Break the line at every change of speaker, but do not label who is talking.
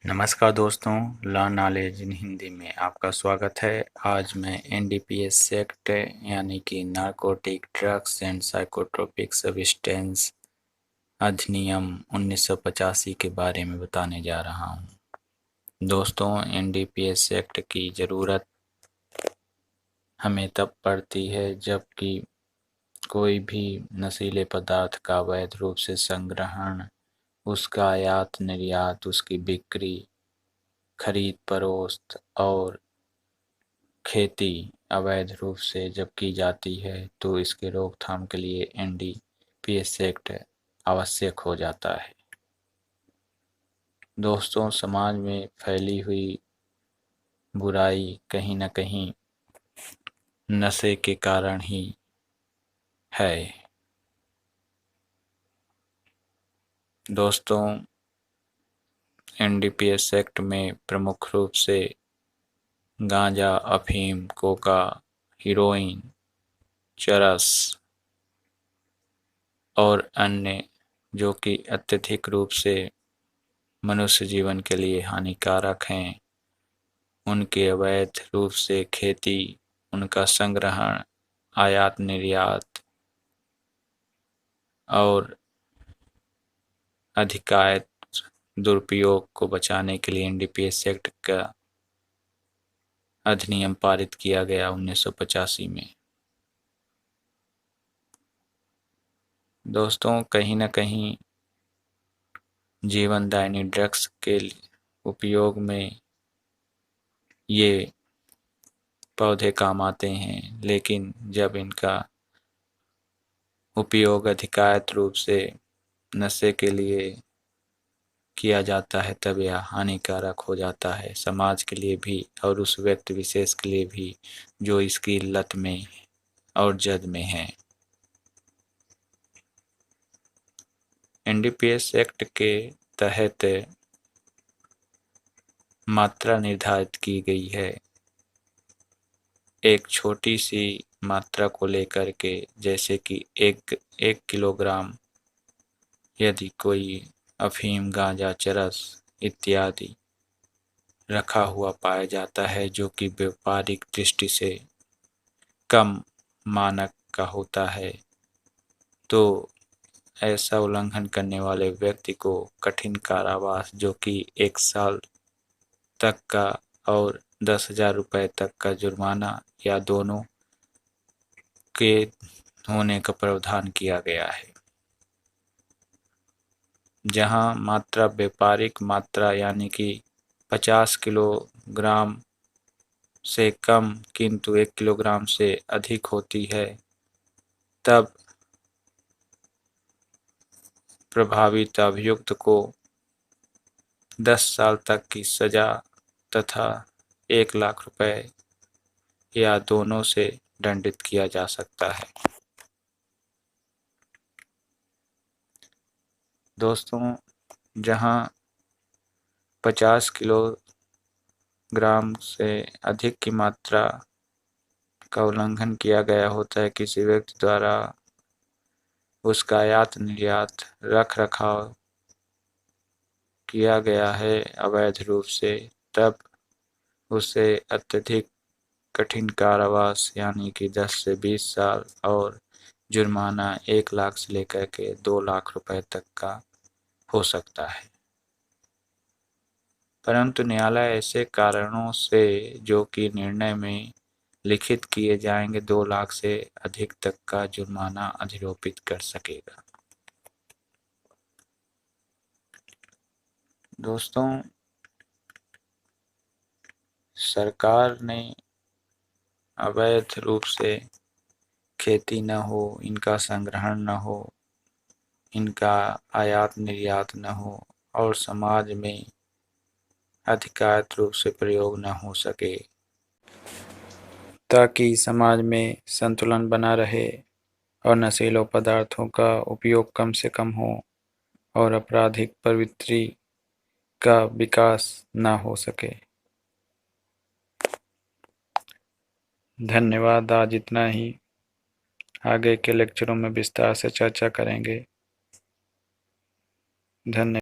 नमस्कार दोस्तों, learn knowledge in Hindi में आपका स्वागत है। आज मैं एनडीपीएस एक्ट यानी कि narcotic drugs and psychotropic substance अधिनियम 1985 के बारे में बताने जा रहा हूं। दोस्तों, एनडीपीएस एक्ट की ज़रूरत हमें तब पड़ती है जबकि कोई भी नशीले पदार्थ का अवैध रूप से संग्रहण, उसका आयात निर्यात, उसकी बिक्री, खरीद फरोख्त और खेती अवैध रूप से जब की जाती है तो इसके रोकथाम के लिए एनडीपीएस एक्ट आवश्यक हो जाता है। दोस्तों, समाज में फैली हुई बुराई कहीं न कहीं नशे के कारण ही है। दोस्तों, एनडीपीएस एक्ट में प्रमुख रूप से गांजा, अफीम, कोका, हेरोइन, चरस और अन्य जो कि अत्यधिक रूप से मनुष्य जीवन के लिए हानिकारक हैं, उनके अवैध रूप से खेती, उनका संग्रहण, आयात निर्यात और अधिकायत दुरुपयोग को बचाने के लिए एनडीपीएस एक्ट का अधिनियम पारित किया गया 1985 में। दोस्तों, कहीं न कहीं जीवनदायिनी ड्रग्स के उपयोग में ये पौधे काम आते हैं, लेकिन जब इनका उपयोग अधिकायत रूप से नशे के लिए किया जाता है तब यह हानिकारक हो जाता है, समाज के लिए भी और उस व्यक्ति विशेष के लिए भी जो इसकी लत में और जद में है। एनडीपीएस एक्ट के तहत मात्रा निर्धारित की गई है। एक छोटी सी मात्रा को लेकर के, जैसे कि एक किलोग्राम यदि कोई अफीम, गांजा, चरस इत्यादि रखा हुआ पाया जाता है जो कि व्यापारिक दृष्टि से कम मानक का होता है, तो ऐसा उल्लंघन करने वाले व्यक्ति को कठिन कारावास जो कि 1 साल तक का और 10,000 रुपये तक का जुर्माना या दोनों के होने का प्रावधान किया गया है। जहां मात्रा व्यापारिक मात्रा यानी कि 50 किलोग्राम से कम किंतु 1 किलोग्राम से अधिक होती है, तब प्रभावित अभियुक्त को 10 साल तक की सजा तथा 1 लाख रुपए या दोनों से दंडित किया जा सकता है। दोस्तों, जहां 50 किलोग्राम से अधिक की मात्रा का उल्लंघन किया गया होता है किसी व्यक्ति द्वारा, उसका आयात निर्यात, रख रखाव किया गया है अवैध रूप से, तब उसे अत्यधिक कठिन कारावास यानी कि 10 से 20 साल और जुर्माना 1 लाख से लेकर के 2 लाख रुपए तक का हो सकता है। परंतु न्यायालय ऐसे कारणों से जो कि निर्णय में लिखित किए जाएंगे 2 लाख से अधिक तक का जुर्माना अधिरोपित कर सकेगा। दोस्तों, सरकार ने अवैध रूप से खेती न हो, इनका संग्रहण न हो, इनका आयात निर्यात न हो और समाज में अधिकारित रूप से प्रयोग न हो सके, ताकि समाज में संतुलन बना रहे और नशीले पदार्थों का उपयोग कम से कम हो और आपराधिक प्रवृत्ति का विकास न हो सके। धन्यवाद। आज इतना ही। आगे के लेक्चरों में विस्तार से चर्चा करेंगे। धन्यवाद।